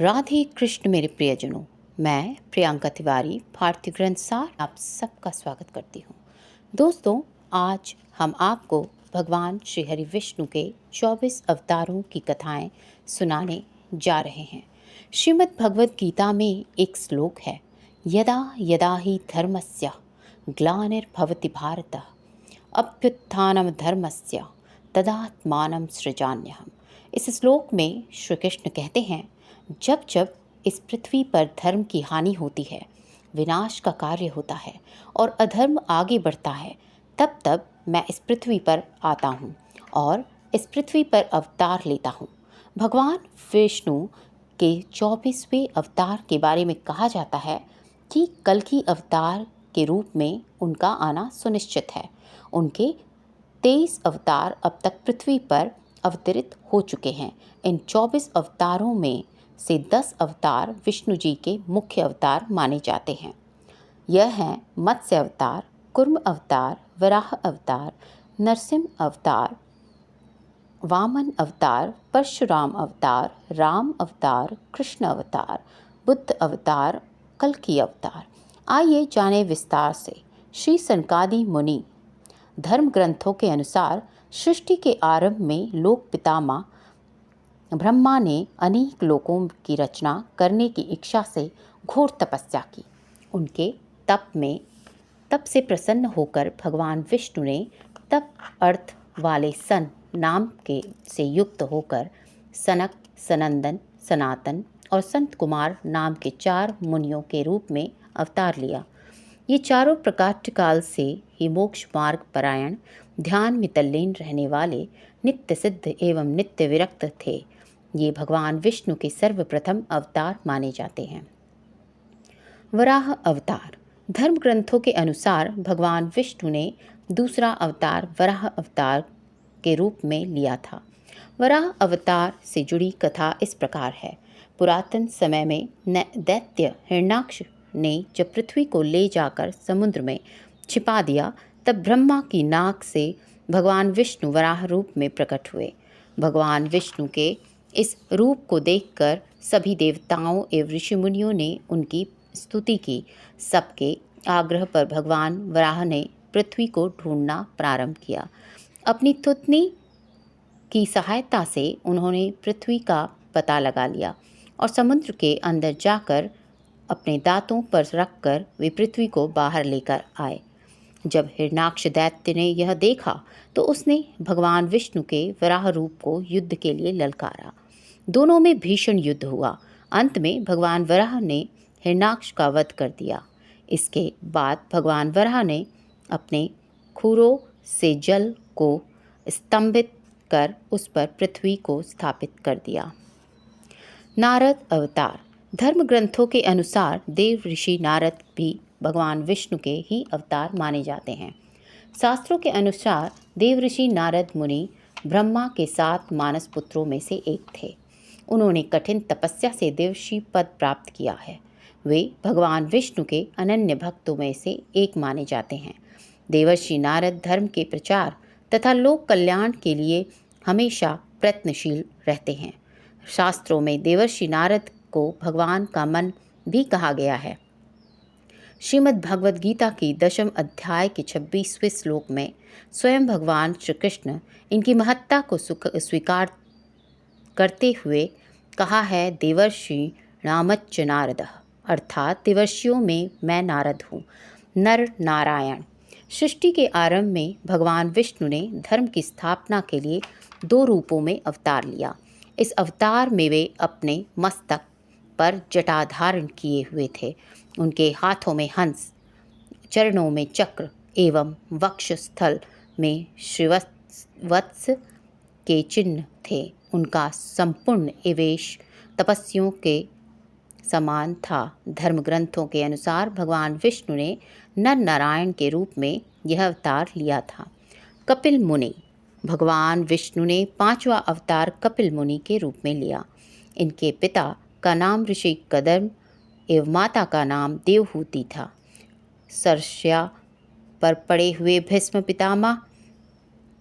राधे कृष्ण मेरे प्रियजनों, मैं प्रियंका तिवारी भारतीय ग्रंथ सार आप सबका स्वागत करती हूँ। दोस्तों, आज हम आपको भगवान श्री हरि विष्णु के 24 अवतारों की कथाएं सुनाने जा रहे हैं। श्रीमद् भगवद गीता में एक श्लोक है, यदा यदा ही धर्मस्य ग्लानिर्भवति भारत अभ्युत्थानं धर्मस्य तदात्मानं सृजाम्यहम्। इस श्लोक में श्री कृष्ण कहते हैं, जब जब इस पृथ्वी पर धर्म की हानि होती है, विनाश का कार्य होता है और अधर्म आगे बढ़ता है, तब तब मैं इस पृथ्वी पर आता हूँ और इस पृथ्वी पर अवतार लेता हूँ। भगवान विष्णु के 24वें अवतार के बारे में कहा जाता है कि कल्कि अवतार के रूप में उनका आना सुनिश्चित है। उनके 23 अवतार अब तक पृथ्वी पर अवतरित हो चुके हैं। इन 24 अवतारों में से 10 अवतार विष्णु जी के मुख्य अवतार माने जाते हैं। यह हैं मत्स्य अवतार, कुर्म अवतार, वराह अवतार, नरसिंह अवतार, वामन अवतार, परशुराम अवतार, राम अवतार, कृष्ण अवतार, बुद्ध अवतार, कल्कि अवतार। आइए जाने विस्तार से। श्री सनकादि मुनि धर्म ग्रंथों के अनुसार सृष्टि के आरंभ में लोक पितामह ब्रह्मा ने अनेक लोकों की रचना करने की इच्छा से घोर तपस्या की। उनके तप से प्रसन्न होकर भगवान विष्णु ने तप अर्थ वाले सन नाम के से युक्त होकर सनक, सनंदन, सनातन और संत कुमार नाम के 4 मुनियों के रूप में अवतार लिया। ये चारों प्रकाट्य काल से ही मोक्ष मार्ग परायण, ध्यान में तल्लीन रहने वाले, नित्य सिद्ध एवं नित्य विरक्त थे। ये भगवान विष्णु के सर्वप्रथम अवतार माने जाते हैं। वराह अवतार धर्म ग्रंथों के अनुसार भगवान विष्णु ने दूसरा अवतार वराह अवतार के रूप में लिया था। वराह अवतार से जुड़ी कथा इस प्रकार है। पुरातन समय में दैत्य हिरण्याक्ष ने जब पृथ्वी को ले जाकर समुद्र में छिपा दिया, तब ब्रह्मा की नाक से भगवान विष्णु वराह रूप में प्रकट हुए। भगवान विष्णु के इस रूप को देखकर सभी देवताओं एवं ऋषि मुनियों ने उनकी स्तुति की। सबके आग्रह पर भगवान वराह ने पृथ्वी को ढूंढना प्रारंभ किया। अपनी थुतनी की सहायता से उन्होंने पृथ्वी का पता लगा लिया और समुद्र के अंदर जाकर अपने दांतों पर रखकर वे पृथ्वी को बाहर लेकर आए। जब हिरण्याक्ष दैत्य ने यह देखा तो उसने भगवान विष्णु के वराह रूप को युद्ध के लिए ललकारा। दोनों में भीषण युद्ध हुआ। अंत में भगवान वराह ने हिरण्याक्ष का वध कर दिया। इसके बाद भगवान वराह ने अपने खुरों से जल को स्तंभित कर उस पर पृथ्वी को स्थापित कर दिया। नारद अवतार धर्म ग्रंथों के अनुसार देव ऋषि नारद भी भगवान विष्णु के ही अवतार माने जाते हैं। शास्त्रों के अनुसार देव ऋषि नारद मुनि ब्रह्मा के 7 मानस पुत्रों में से एक थे। उन्होंने कठिन तपस्या से देवर्षि पद प्राप्त किया है। वे भगवान विष्णु के अनन्य भक्तों में से एक माने जाते हैं। देवर्षि नारद धर्म के प्रचार तथा लोक कल्याण के लिए हमेशा प्रयत्नशील रहते हैं। शास्त्रों में देवर्षि नारद को भगवान का मन भी कहा गया है। श्रीमद् भगवद गीता की 10वें अध्याय के 26वें श्लोक में स्वयं भगवान श्री कृष्ण इनकी महत्ता को स्वीकार करते हुए कहा है, देवर्षि नामच्च नारद, अर्थात देवर्षियों में मैं नारद हूँ। नर नारायण सृष्टि के आरंभ में भगवान विष्णु ने धर्म की स्थापना के लिए 2 रूपों में अवतार लिया। इस अवतार में वे अपने मस्तक पर जटा धारण किए हुए थे। उनके हाथों में हंस, चरणों में चक्र एवं वक्षस्थल में श्रीवत्स के चिन्ह थे। उनका संपूर्ण एवेश तपस्वियों के समान था। धर्म ग्रंथों के अनुसार भगवान विष्णु ने नर नारायण के रूप में यह अवतार लिया था। कपिल मुनि भगवान विष्णु ने 5वां अवतार कपिल मुनि के रूप में लिया। इनके पिता का नाम ऋषि कदम एवं माता का नाम देवहूति था। सरस्या पर पड़े हुए भीष्म पितामह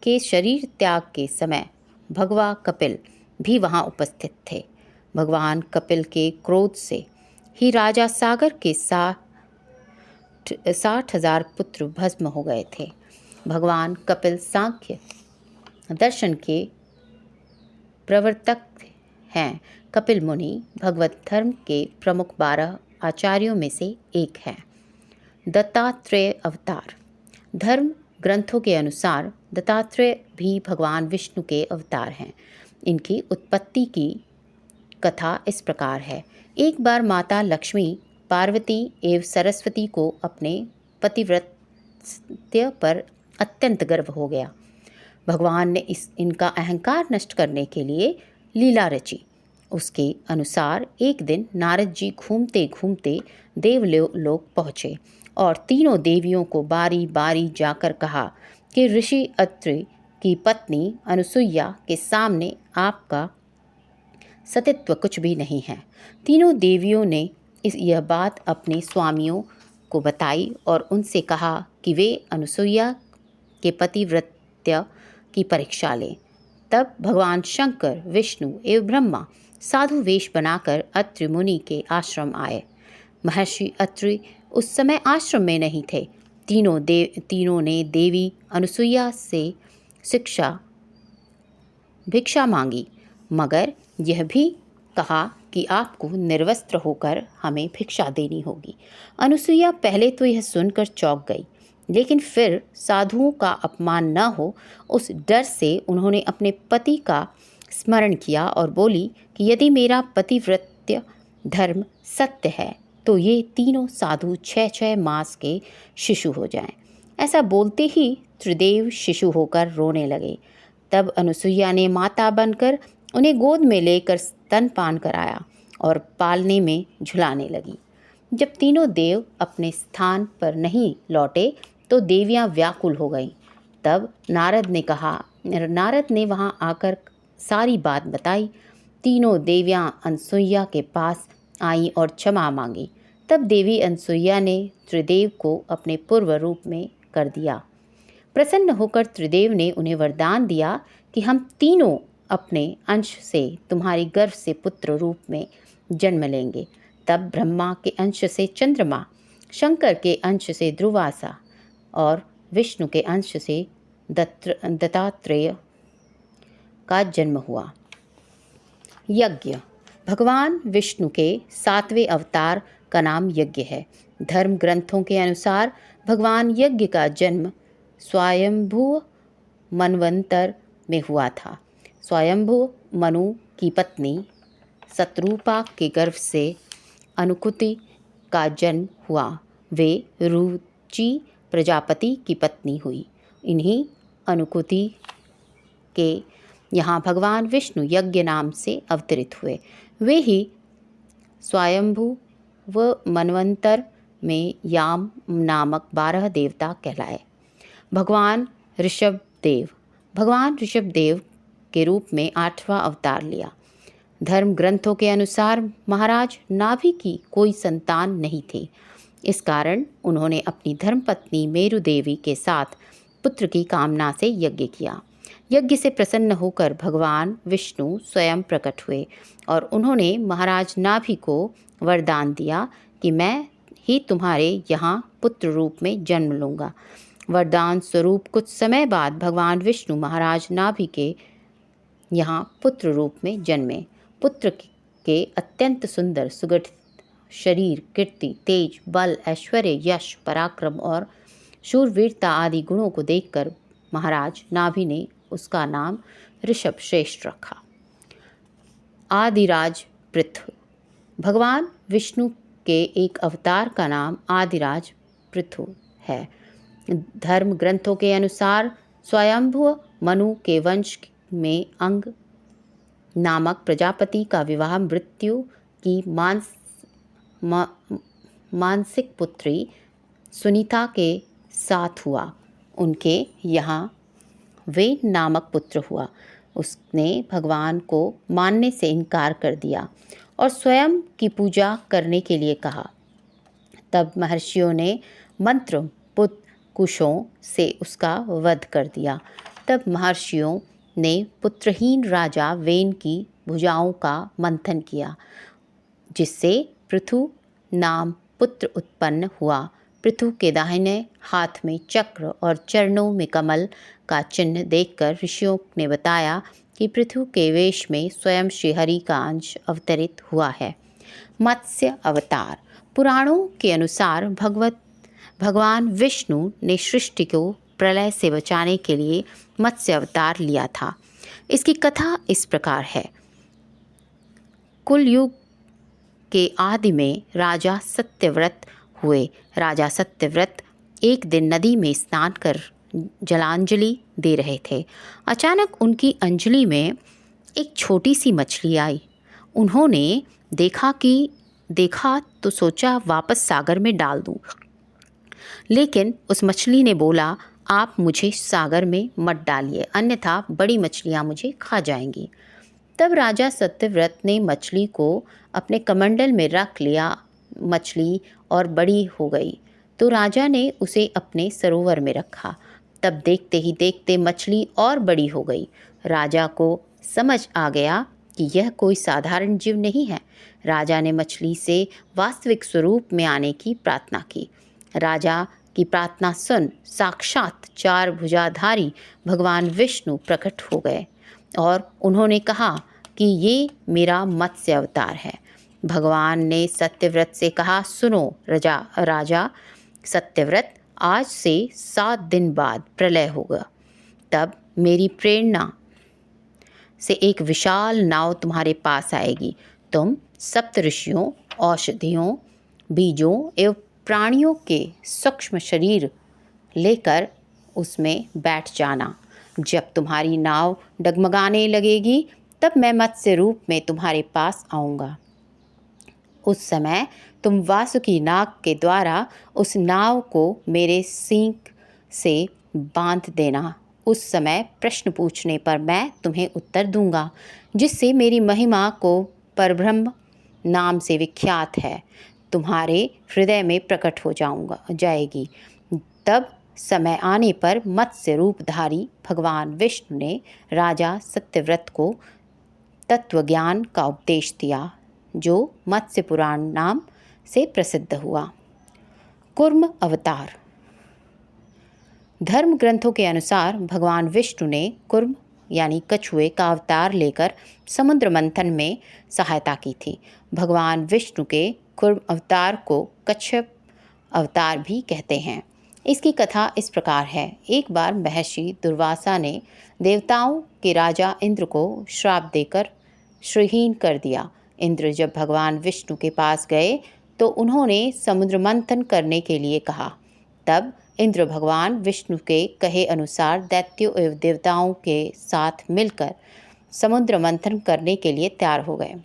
के शरीर त्याग के समय भगवा कपिल भी वहां उपस्थित थे। भगवान कपिल के क्रोध से ही राजा सागर के 60,000 पुत्र भस्म हो गए थे। भगवान कपिल सांख्य दर्शन के प्रवर्तक हैं। कपिल मुनि भगवत धर्म के प्रमुख 12 आचार्यों में से एक हैं। दत्तात्रेय अवतार। धर्म ग्रंथों के अनुसार दत्तात्रेय भी भगवान विष्णु के अवतार हैं। इनकी उत्पत्ति की कथा इस प्रकार है। एक बार माता लक्ष्मी पार्वती एवं सरस्वती को अपने पतिव्रत्य पर अत्यंत गर्व हो गया। भगवान ने इनका अहंकार नष्ट करने के लिए लीला रची। उसके अनुसार एक दिन नारद जी घूमते घूमते देवलोक पहुँचे और तीनों देवियों को बारी बारी जाकर कहा कि ऋषि अत्रि की पत्नी अनुसुईया के सामने आपका सतीत्व कुछ भी नहीं है। तीनों देवियों ने यह बात अपने स्वामियों को बताई और उनसे कहा कि वे अनुसुईया के पतिव्रत्य की परीक्षा लें। तब भगवान शंकर, विष्णु एवं ब्रह्मा साधु वेश बनाकर अत्रि मुनि के आश्रम आए। महर्षि अत्रि उस समय आश्रम में नहीं थे। तीनों ने देवी अनुसुईया से भिक्षा मांगी, मगर यह भी कहा कि आपको निर्वस्त्र होकर हमें भिक्षा देनी होगी। अनुसुईया पहले तो यह सुनकर चौंक गई, लेकिन फिर साधुओं का अपमान न हो उस डर से उन्होंने अपने पति का स्मरण किया और बोली कि यदि मेरा पतिव्रत्य धर्म सत्य है तो ये तीनों साधु 6-6 मास के शिशु हो जाएं। ऐसा बोलते ही त्रिदेव शिशु होकर रोने लगे। तब अनुसुईया ने माता बनकर उन्हें गोद में लेकर स्तनपान कराया और पालने में झुलाने लगी। जब तीनों देव अपने स्थान पर नहीं लौटे तो देवियां व्याकुल हो गईं। तब नारद ने वहां आकर सारी बात बताई। तीनों देवियां अनुसुईया के पास आईं और क्षमा मांगी। तब देवी अनुसुईया ने त्रिदेव को अपने पूर्व रूप में कर दिया। प्रसन्न होकर त्रिदेव ने उन्हें वरदान दिया कि हम तीनों अपने अंश से तुम्हारी गर्भ से पुत्र रूप में जन्म लेंगे। तब ब्रह्मा के अंश से चंद्रमा, शंकर के अंश से ध्रुवासा और विष्णु के अंश से दत्तात्रेय का जन्म हुआ। यज्ञ। भगवान विष्णु के 7वें अवतार का नाम यज्ञ है। धर्म ग्रंथों के अनुसार भगवान यज्ञ का जन्म स्वयंभू मनवंतर में हुआ था। स्वयंभू मनु की पत्नी शतरूपा के गर्भ से अनुकुति का जन्म हुआ। वे रुचि प्रजापति की पत्नी हुई। इन्हीं अनुकुति के यहाँ भगवान विष्णु यज्ञ नाम से अवतरित हुए। वे ही स्वयंभू व मनवंतर में याम नामक 12 देवता कहलाए। भगवान ऋषभ देव के रूप में 8वां अवतार लिया। धर्म ग्रंथों के अनुसार महाराज नाभि की कोई संतान नहीं थी। इस कारण उन्होंने अपनी धर्मपत्नी मेरु देवी के साथ पुत्र की कामना से यज्ञ किया। यज्ञ से प्रसन्न होकर भगवान विष्णु स्वयं प्रकट हुए और उन्होंने महाराज नाभि को वरदान दिया कि मैं ही तुम्हारे यहाँ पुत्र रूप में जन्म लूँगा। वरदान स्वरूप कुछ समय बाद भगवान विष्णु महाराज नाभि के यहाँ पुत्र रूप में जन्मे। पुत्र के अत्यंत सुंदर सुगठित शरीर, कीर्ति, तेज, बल, ऐश्वर्य, यश, पराक्रम और शूरवीरता आदि गुणों को देखकर महाराज नाभि ने उसका नाम ऋषभ श्रेष्ठ रखा। आदिराज पृथु। भगवान विष्णु के एक अवतार का नाम आदिराज पृथु है। धर्म ग्रंथों के अनुसार स्वयंभू मनु के वंश में अंग नामक प्रजापति का विवाह मृत्यु की मानसिक पुत्री सुनीता के साथ हुआ। उनके यहाँ वेद नामक पुत्र हुआ। उसने भगवान को मानने से इनकार कर दिया और स्वयं की पूजा करने के लिए कहा। तब महर्षियों ने मंत्र कुशों से उसका वध कर दिया। तब महर्षियों ने पुत्रहीन राजा वेन की भुजाओं का मंथन किया, जिससे पृथु नाम पुत्र उत्पन्न हुआ। पृथु के दाहिने हाथ में चक्र और चरणों में कमल का चिन्ह देखकर ऋषियों ने बताया कि पृथु के वेश में स्वयं श्रीहरि का अंश अवतरित हुआ है। मत्स्य अवतार। पुराणों के अनुसार भगवान विष्णु ने सृष्टि को प्रलय से बचाने के लिए मत्स्य अवतार लिया था। इसकी कथा इस प्रकार है। कुल युग के आदि में राजा सत्यव्रत हुए। राजा सत्यव्रत एक दिन नदी में स्नान कर जलांजलि दे रहे थे। अचानक उनकी अंजलि में एक छोटी सी मछली आई। उन्होंने देखा तो सोचा वापस सागर में डाल दूं, लेकिन उस मछली ने बोला, आप मुझे सागर में मत डालिए, अन्यथा बड़ी मछलियाँ मुझे खा जाएंगी। तब राजा सत्यव्रत ने मछली को अपने कमंडल में रख लिया। मछली और बड़ी हो गई तो राजा ने उसे अपने सरोवर में रखा। तब देखते ही देखते मछली और बड़ी हो गई। राजा को समझ आ गया कि यह कोई साधारण जीव नहीं है। राजा ने मछली से वास्तविक स्वरूप में आने की प्रार्थना की। राजा की प्रार्थना सुन साक्षात 4 भुजाधारी भगवान विष्णु प्रकट हो गए और उन्होंने कहा कि ये मेरा मत्स्य अवतार है। भगवान ने सत्यव्रत से कहा, सुनो राजा सत्यव्रत, आज से 7 दिन बाद प्रलय होगा। तब मेरी प्रेरणा से एक विशाल नाव तुम्हारे पास आएगी। तुम सप्तऋषियों, औषधियों, बीजों एवं प्राणियों के सूक्ष्म शरीर लेकर उसमें बैठ जाना। जब तुम्हारी नाव डगमगाने लगेगी तब मैं मत्स्य रूप में तुम्हारे पास आऊँगा। उस समय तुम वासुकी नाग के द्वारा उस नाव को मेरे सींग से बांध देना। उस समय प्रश्न पूछने पर मैं तुम्हें उत्तर दूंगा, जिससे मेरी महिमा को परब्रह्म नाम से विख्यात है तुम्हारे हृदय में प्रकट हो जाएगी। तब समय आने पर मत्स्य रूपधारी भगवान विष्णु ने राजा सत्यव्रत को तत्वज्ञान का उपदेश दिया, जो मत्स्य पुराण नाम से प्रसिद्ध हुआ। कूर्म अवतार। धर्म ग्रंथों के अनुसार भगवान विष्णु ने कूर्म यानी कछुए का अवतार लेकर समुद्र मंथन में सहायता की थी। भगवान विष्णु के कूर्म अवतार को कच्छप अवतार भी कहते हैं। इसकी कथा इस प्रकार है। एक बार महर्षि दुर्वासा ने देवताओं के राजा इंद्र को श्राप देकर श्रीहीन कर दिया। इंद्र जब भगवान विष्णु के पास गए तो उन्होंने समुद्र मंथन करने के लिए कहा। तब इंद्र भगवान विष्णु के कहे अनुसार दैत्यों एवं देवताओं के साथ मिलकर समुद्र मंथन करने के लिए तैयार हो गए।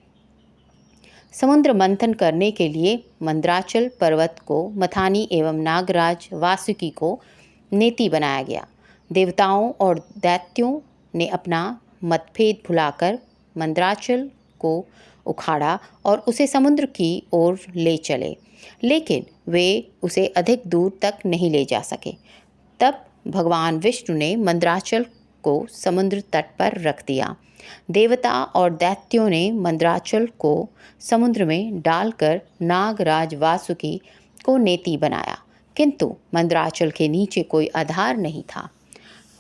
समुद्र मंथन करने के लिए मंद्राचल पर्वत को मथानी एवं नागराज वासुकी को नेति बनाया गया। देवताओं और दैत्यों ने अपना मतभेद भुलाकर मंद्राचल को उखाड़ा और उसे समुद्र की ओर ले चले, लेकिन वे उसे अधिक दूर तक नहीं ले जा सके। तब भगवान विष्णु ने मंद्राचल को समुद्र तट पर रख दिया। देवता और दैत्यों ने मंद्राचल को समुद्र में डालकर नागराज वासुकी को नेति बनाया, किंतु मंद्राचल के नीचे कोई आधार नहीं था।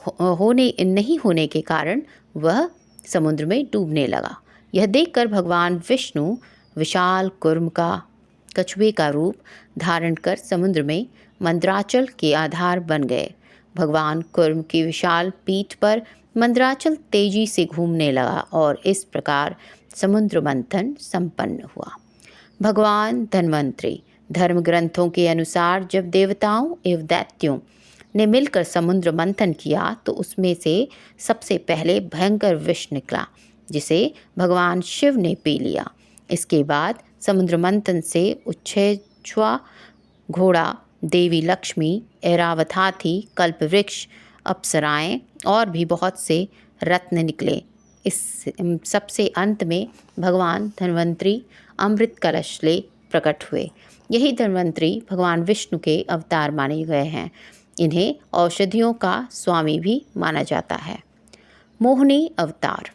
नहीं होने के कारण वह समुद्र में डूबने लगा। यह देखकर भगवान विष्णु विशाल कूर्म का कछुए का रूप धारण कर समुद्र में मंद्राचल के आधार बन गए। भगवान कूर्म की विशाल पीठ पर मंद्राचल तेजी से घूमने लगा और इस प्रकार समुद्र मंथन संपन्न हुआ। भगवान धन्वंतरी। धर्म ग्रंथों के अनुसार जब देवताओं एवं दैत्यों ने मिलकर समुद्र मंथन किया तो उसमें से सबसे पहले भयंकर विष निकला, जिसे भगवान शिव ने पी लिया। इसके बाद समुद्र मंथन से उच्छेछवा, घोड़ा, देवी लक्ष्मी, ऐरावत हाथी, कल्पवृक्ष, अप्सराएं और भी बहुत से रत्न निकले। इस सबसे अंत में भगवान धन्वंतरी अमृत कलश ले प्रकट हुए। यही धन्वंतरी भगवान विष्णु के अवतार माने गए हैं। इन्हें औषधियों का स्वामी भी माना जाता है। मोहिनी अवतार।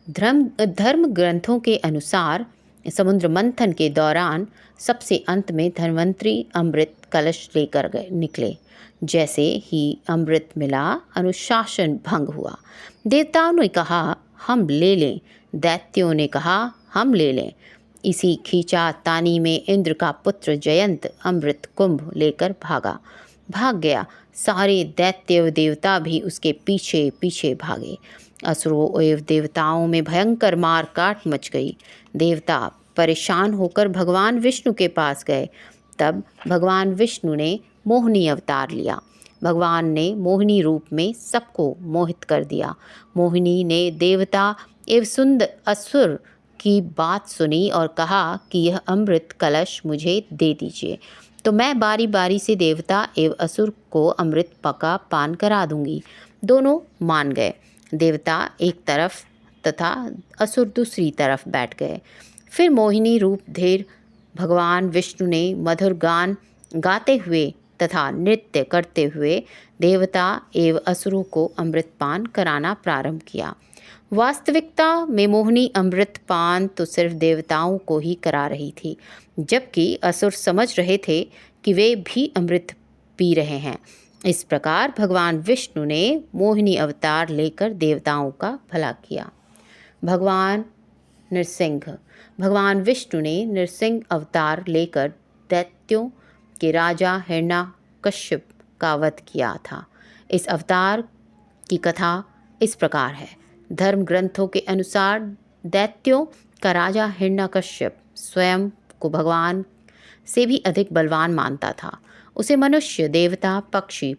धर्म ग्रंथों के अनुसार समुद्र मंथन के दौरान सबसे अंत में धन्वंतरी अमृत कलश लेकर निकले। जैसे ही अमृत मिला, अनुशासन भंग हुआ। देवताओं ने कहा हम ले लें, दैत्यों ने कहा हम ले लें। इसी खींचातानी में इंद्र का पुत्र जयंत अमृत कुंभ लेकर भाग गया। सारे दैत्य देवता भी उसके पीछे पीछे भागे। असुरों एवं देवताओं में भयंकर मार काट मच गई। देवता परेशान होकर भगवान विष्णु के पास गए। तब भगवान विष्णु ने मोहिनी अवतार लिया। भगवान ने मोहिनी रूप में सबको मोहित कर दिया। मोहिनी ने देवता एवं सुंदर असुर की बात सुनी और कहा कि यह अमृत कलश मुझे दे दीजिए, तो मैं बारी बारी से देवता एवं असुर को अमृत पका पान करा दूंगी। दोनों मान गए। देवता एक तरफ तथा असुर दूसरी तरफ बैठ गए। फिर मोहिनी रूप धर भगवान विष्णु ने मधुर गान गाते हुए तथा नृत्य करते हुए देवता एवं असुरों को अमृत पान कराना प्रारंभ किया। वास्तविकता में मोहिनी अमृत पान तो सिर्फ देवताओं को ही करा रही थी, जबकि असुर समझ रहे थे कि वे भी अमृत पी रहे हैं। इस प्रकार भगवान विष्णु ने मोहिनी अवतार लेकर देवताओं का भला किया। भगवान विष्णु ने नृसिंह अवतार लेकर दैत्यों के राजा हिरण्यकश्यप का वध किया था। इस अवतार की कथा इस प्रकार है। धर्म ग्रंथों के अनुसार दैत्यों का राजा हिरण्यकश्यप स्वयं को भगवान से भी अधिक बलवान मानता था। उसे मनुष्य, देवता, पक्षी,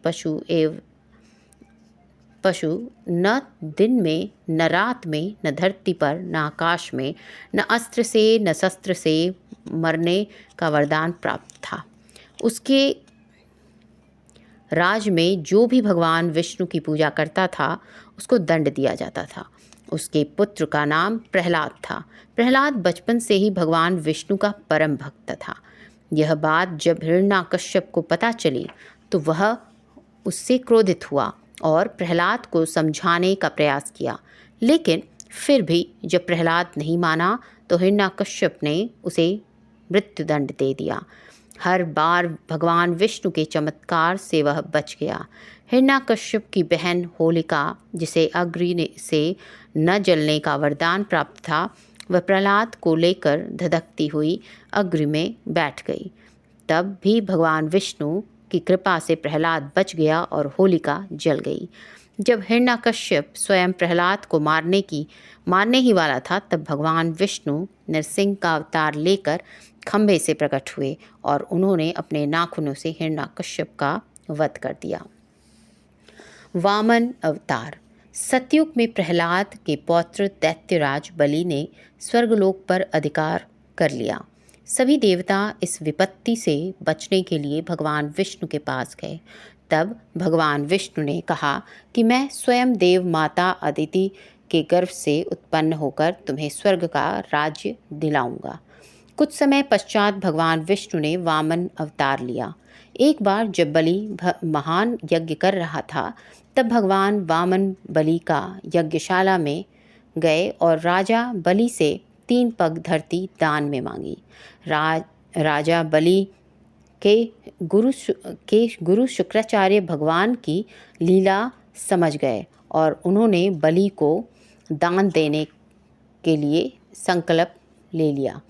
पशु न दिन में न रात में, न धरती पर न आकाश में, न अस्त्र से न शस्त्र से मरने का वरदान प्राप्त था। उसके राज में जो भी भगवान विष्णु की पूजा करता था उसको दंड दिया जाता था। उसके पुत्र का नाम प्रहलाद था। प्रहलाद बचपन से ही भगवान विष्णु का परम भक्त था। यह बात जब हिरण्यकश्यप को पता चली तो वह उससे क्रोधित हुआ और प्रहलाद को समझाने का प्रयास किया। लेकिन फिर भी जब प्रहलाद नहीं माना तो हिरण्यकश्यप ने उसे मृत्युदंड दे दिया। हर बार भगवान विष्णु के चमत्कार से वह बच गया। हिरण्यकश्यप की बहन होलिका, जिसे अग्नि से न जलने का वरदान प्राप्त था, वह प्रहलाद को लेकर धधकती हुई अग्नि में बैठ गई। तब भी भगवान विष्णु की कृपा से प्रहलाद बच गया और होलिका जल गई। जब हिरण्यकश्यप स्वयं प्रहलाद को मारने ही वाला था, तब भगवान विष्णु नरसिंह का अवतार लेकर खंभे से प्रकट हुए और उन्होंने अपने नाखूनों से हिरण्यकश्यप का वध कर दिया। वामन अवतार। सतयुग में प्रहलाद के पौत्र दैत्यराज बलि ने स्वर्गलोक पर अधिकार कर लिया। सभी देवता इस विपत्ति से बचने के लिए भगवान विष्णु के पास गए। तब भगवान विष्णु ने कहा कि मैं स्वयं देव माता अदिति के गर्भ से उत्पन्न होकर तुम्हें स्वर्ग का राज्य दिलाऊंगा। कुछ समय पश्चात भगवान विष्णु ने वामन अवतार लिया। एक बार जब बलि महान यज्ञ कर रहा था, तब भगवान वामन बलि का यज्ञशाला में गए और राजा बलि से 3 पग धरती दान में मांगी। राजा बलि के गुरु शुक्राचार्य भगवान की लीला समझ गए और उन्होंने बलि को दान देने के लिए संकल्प ले लिया।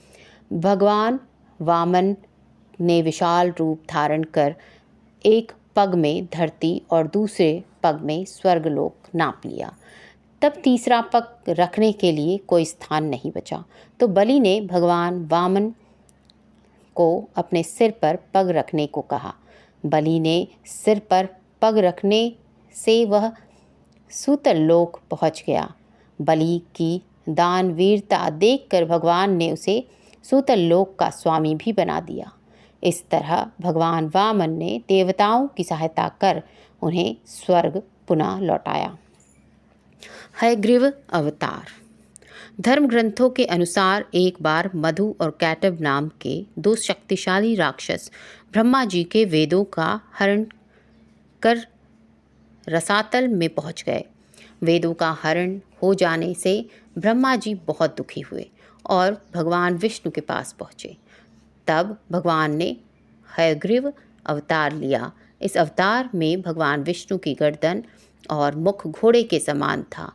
भगवान वामन ने विशाल रूप धारण कर एक पग में धरती और दूसरे पग में स्वर्गलोक नाप लिया। तब तीसरा पग रखने के लिए कोई स्थान नहीं बचा, तो बलि ने भगवान वामन को अपने सिर पर पग रखने को कहा। बलि ने सिर पर पग रखने से वह सूतल लोक पहुँच गया। बलि की दानवीरता देखकर भगवान ने उसे सूतल लोक का स्वामी भी बना दिया। इस तरह भगवान वामन ने देवताओं की सहायता कर उन्हें स्वर्ग पुनः लौटाया। हयग्रीव अवतार। धर्म ग्रंथों के अनुसार एक बार मधु और कैटव नाम के 2 शक्तिशाली राक्षस ब्रह्मा जी के वेदों का हरण कर रसातल में पहुंच गए। वेदों का हरण हो जाने से ब्रह्मा जी बहुत दुखी हुए और भगवान विष्णु के पास पहुँचे। तब भगवान ने हयग्रीव अवतार लिया। इस अवतार में भगवान विष्णु की गर्दन और मुख घोड़े के समान था।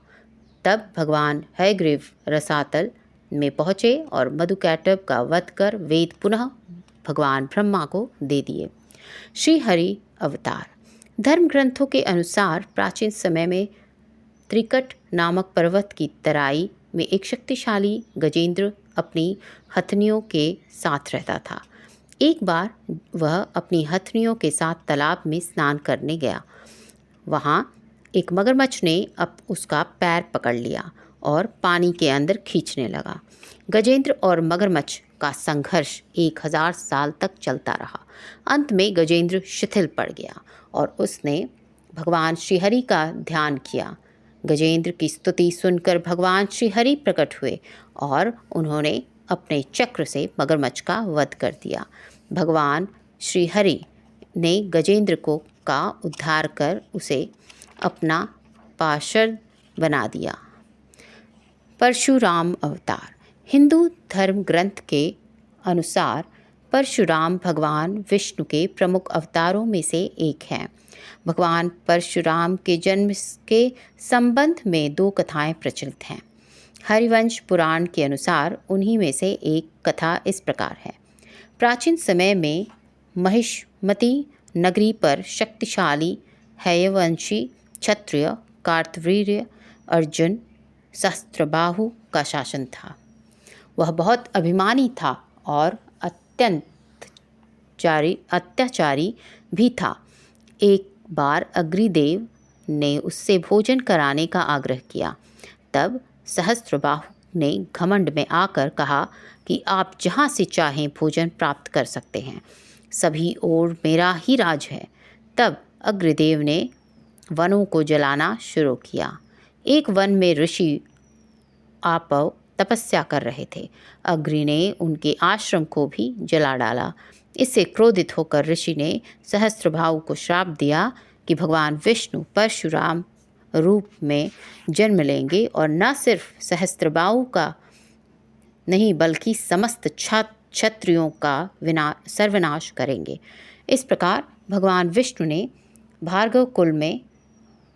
तब भगवान हयग्रीव रसातल में पहुँचे और मधुकैटभ का वध कर वेद पुनः भगवान ब्रह्मा को दे दिए। श्री हरि अवतार। धर्म ग्रंथों के अनुसार प्राचीन समय में त्रिकट नामक पर्वत की तराई में एक शक्तिशाली गजेंद्र अपनी हथनियों के साथ रहता था। एक बार वह अपनी हथनियों के साथ तालाब में स्नान करने गया। वहाँ एक मगरमच्छ ने अब उसका पैर पकड़ लिया और पानी के अंदर खींचने लगा। गजेंद्र और मगरमच्छ का संघर्ष 1000 साल तक चलता रहा। अंत में गजेंद्र शिथिल पड़ गया और उसने भगवान श्रीहरि का ध्यान किया। गजेंद्र की स्तुति सुनकर भगवान श्रीहरि प्रकट हुए और उन्होंने अपने चक्र से मगरमच्छ का वध कर दिया। भगवान श्रीहरि ने गजेंद्र का उद्धार कर उसे अपना पार्षद बना दिया। परशुराम अवतार। हिंदू धर्म ग्रंथ के अनुसार परशुराम भगवान विष्णु के प्रमुख अवतारों में से एक हैं। भगवान परशुराम के जन्म के संबंध में 2 कथाएं प्रचलित हैं। हरिवंश पुराण के अनुसार उन्हीं में से एक कथा इस प्रकार है। प्राचीन समय में महिष्मती नगरी पर शक्तिशाली हयवंशी क्षत्रिय कार्तवीर्य अर्जुन सहस्त्रबाहु का शासन था। वह बहुत अभिमानी था और अत्याचारी भी था। एक बार अग्निदेव ने उससे भोजन कराने का आग्रह किया। तब सहस्त्रबाहु ने घमंड में आकर कहा कि आप जहाँ से चाहें भोजन प्राप्त कर सकते हैं, सभी ओर मेरा ही राज है। तब अग्निदेव ने वनों को जलाना शुरू किया। एक वन में ऋषि आपव तपस्या कर रहे थे। अग्नि ने उनके आश्रम को भी जला डाला। इससे क्रोधित होकर ऋषि ने सहस्त्रबाहु को श्राप दिया कि भगवान विष्णु परशुराम रूप में जन्म लेंगे और न सिर्फ सहस्त्रबाहु का नहीं बल्कि समस्त क्षत्रियों का सर्वनाश करेंगे। इस प्रकार भगवान विष्णु ने भार्गव कुल में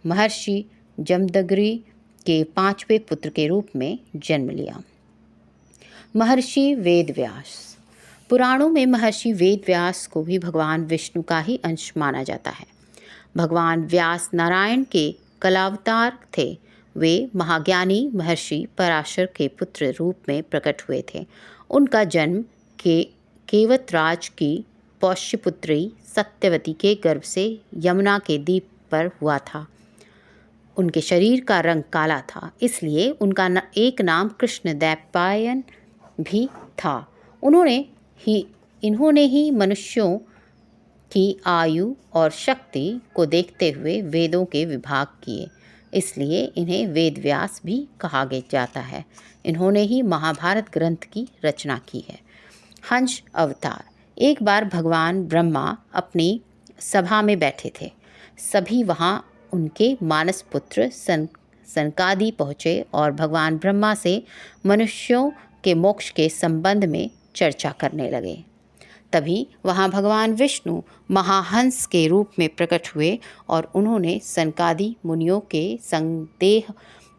महर्षि जमदग्नि के 5वें पुत्र के रूप में जन्म लिया। महर्षि वेदव्यास। पुराणों में महर्षि वेदव्यास को भी भगवान विष्णु का ही अंश माना जाता है। भगवान व्यास नारायण के कलावतार थे। वे महाज्ञानी महर्षि पराशर के पुत्र रूप में प्रकट हुए थे। उनका जन्म केवतराज की पौष्यपुत्री सत्यवती के गर्भ से यमुना के द्वीप पर हुआ था। उनके शरीर का रंग काला था, इसलिए उनका एक नाम कृष्ण दैपायन भी था। इन्होंने ही मनुष्यों की आयु और शक्ति को देखते हुए वेदों के विभाग किए, इसलिए इन्हें वेदव्यास भी कहा जाता है। इन्होंने ही महाभारत ग्रंथ की रचना की है। हंस अवतार। एक बार भगवान ब्रह्मा अपनी सभा में बैठे थे। सभी वहाँ उनके मानस पुत्र सनकादि पहुँचे और भगवान ब्रह्मा से मनुष्यों के मोक्ष के संबंध में चर्चा करने लगे। तभी वहाँ भगवान विष्णु महाहंस के रूप में प्रकट हुए और उन्होंने सनकादि मुनियों के संदेह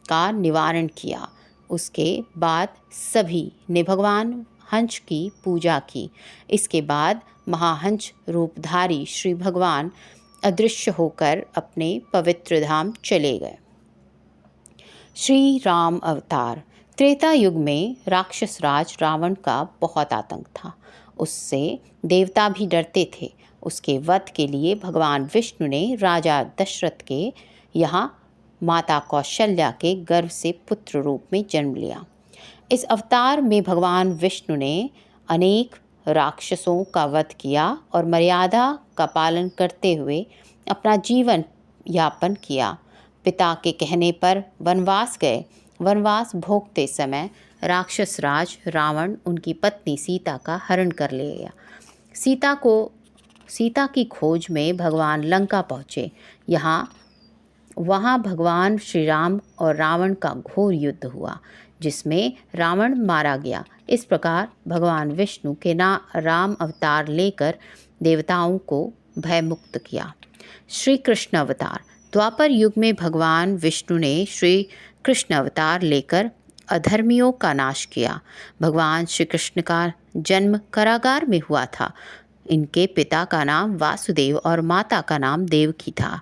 का निवारण किया। उसके बाद सभी ने भगवान हंस की पूजा की। इसके बाद महाहंस रूपधारी श्री भगवान अदृश्य होकर अपने पवित्र धाम चले गए। श्री राम अवतार। त्रेता युग में राक्षस राज रावण का बहुत आतंक था। उससे देवता भी डरते थे। उसके वध के लिए भगवान विष्णु ने राजा दशरथ के यहाँ माता कौशल्या के गर्भ से पुत्र रूप में जन्म लिया। इस अवतार में भगवान विष्णु ने अनेक राक्षसों का वध किया और मर्यादा का पालन करते हुए अपना जीवन यापन किया। पिता के कहने पर वनवास गए। वनवास भोगते समय राक्षस राज रावण उनकी पत्नी सीता का हरण कर ले गया। सीता की खोज में भगवान लंका पहुँचे। यहाँ वहाँ भगवान श्री राम और रावण का घोर युद्ध हुआ, जिसमें रावण मारा गया। इस प्रकार भगवान विष्णु के राम अवतार लेकर देवताओं को भयमुक्त किया। श्री कृष्ण अवतार। द्वापर युग में भगवान विष्णु ने श्री कृष्ण अवतार लेकर अधर्मियों का नाश किया। भगवान श्री कृष्ण का जन्म कारागार में हुआ था। इनके पिता का नाम वासुदेव और माता का नाम देवकी था।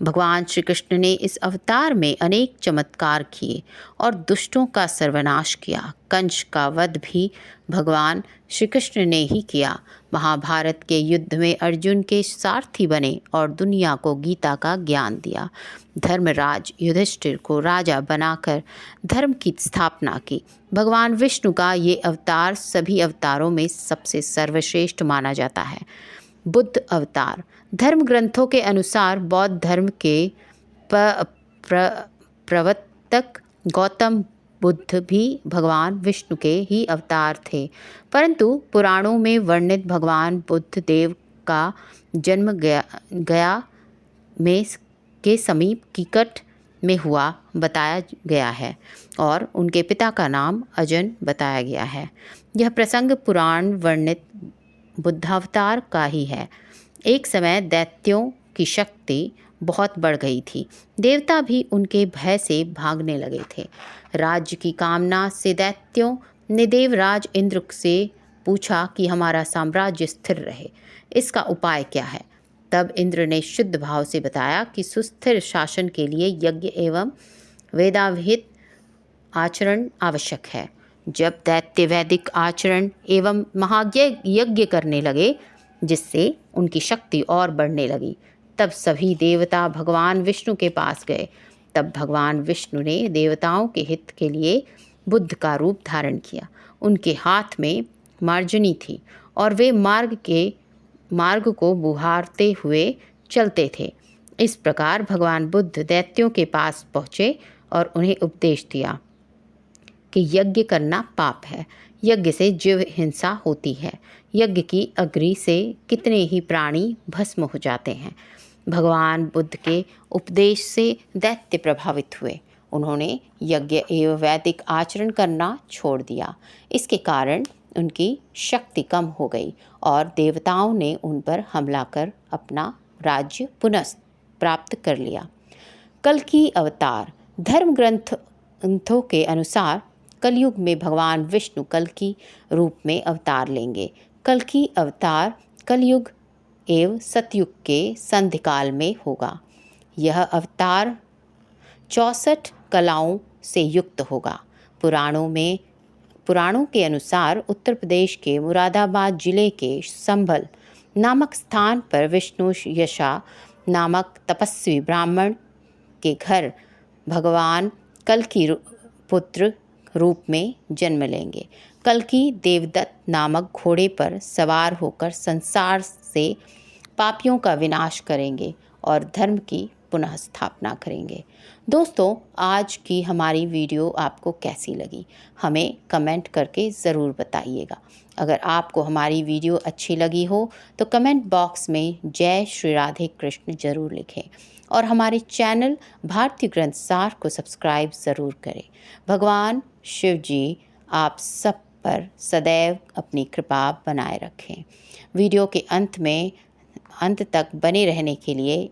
भगवान श्री कृष्ण ने इस अवतार में अनेक चमत्कार किए और दुष्टों का सर्वनाश किया। कंस का वध भी भगवान श्री कृष्ण ने ही किया। महाभारत के युद्ध में अर्जुन के सारथी बने और दुनिया को गीता का ज्ञान दिया। धर्मराज युधिष्ठिर को राजा बनाकर धर्म की स्थापना की। भगवान विष्णु का ये अवतार सभी अवतारों में सबसे सर्वश्रेष्ठ माना जाता है। बुद्ध अवतार। धर्म ग्रंथों के अनुसार बौद्ध धर्म के प्रवर्तक गौतम बुद्ध भी भगवान विष्णु के ही अवतार थे, परंतु पुराणों में वर्णित भगवान बुद्ध देव का जन्म गया में के समीप कीकट में हुआ बताया गया है और उनके पिता का नाम अजन बताया गया है। यह प्रसंग पुराण वर्णित बुद्धावतार का ही है। एक समय दैत्यों की शक्ति बहुत बढ़ गई थी। देवता भी उनके भय से भागने लगे थे। राज्य की कामना से दैत्यों ने देवराज इंद्र से पूछा कि हमारा साम्राज्य स्थिर रहे, इसका उपाय क्या है। तब इंद्र ने शुद्ध भाव से बताया कि सुस्थिर शासन के लिए यज्ञ एवं वेदाविहित आचरण आवश्यक है। जब दैत्य वैदिक आचरण एवं महायज्ञ करने लगे, जिससे उनकी शक्ति और बढ़ने लगी, तब सभी देवता भगवान विष्णु के पास गए। तब भगवान विष्णु ने देवताओं के हित के लिए बुद्ध का रूप धारण किया। उनके हाथ में मार्जनी थी और वे मार्ग को बुहारते हुए चलते थे। इस प्रकार भगवान बुद्ध दैत्यों के पास पहुँचे और उन्हें उपदेश दिया कि यज्ञ करना पाप है। यज्ञ से जीव हिंसा होती है। यज्ञ की अग्नि से कितने ही प्राणी भस्म हो जाते हैं। भगवान बुद्ध के उपदेश से दैत्य प्रभावित हुए। उन्होंने यज्ञ एवं वैदिक आचरण करना छोड़ दिया। इसके कारण उनकी शक्ति कम हो गई और देवताओं ने उन पर हमला कर अपना राज्य पुनः प्राप्त कर लिया। कल्कि अवतार। धर्म ग्रंथों के अनुसार कलयुग में भगवान विष्णु कल्कि रूप में अवतार लेंगे। कल्कि अवतार कलयुग एवं सतयुग के संधिकाल में होगा। यह अवतार 64 कलाओं से युक्त होगा। पुराणों के अनुसार उत्तर प्रदेश के मुरादाबाद जिले के संभल नामक स्थान पर विष्णु यशा नामक तपस्वी ब्राह्मण के घर भगवान कल्कि पुत्र रूप में जन्म लेंगे। कल्कि देवदत्त नामक घोड़े पर सवार होकर संसार से पापियों का विनाश करेंगे और धर्म की पुनः स्थापना करेंगे। दोस्तों, आज की हमारी वीडियो आपको कैसी लगी, हमें कमेंट करके ज़रूर बताइएगा। अगर आपको हमारी वीडियो अच्छी लगी हो तो कमेंट बॉक्स में जय श्री राधे कृष्ण ज़रूर लिखें और हमारे चैनल भारतीय ग्रंथ सार को सब्सक्राइब ज़रूर करें। भगवान शिव जी आप सब पर सदैव अपनी कृपा बनाए रखें। वीडियो के अंत तक बने रहने के लिए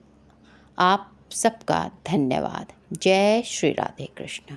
आप सबका धन्यवाद। जय श्री राधे कृष्ण।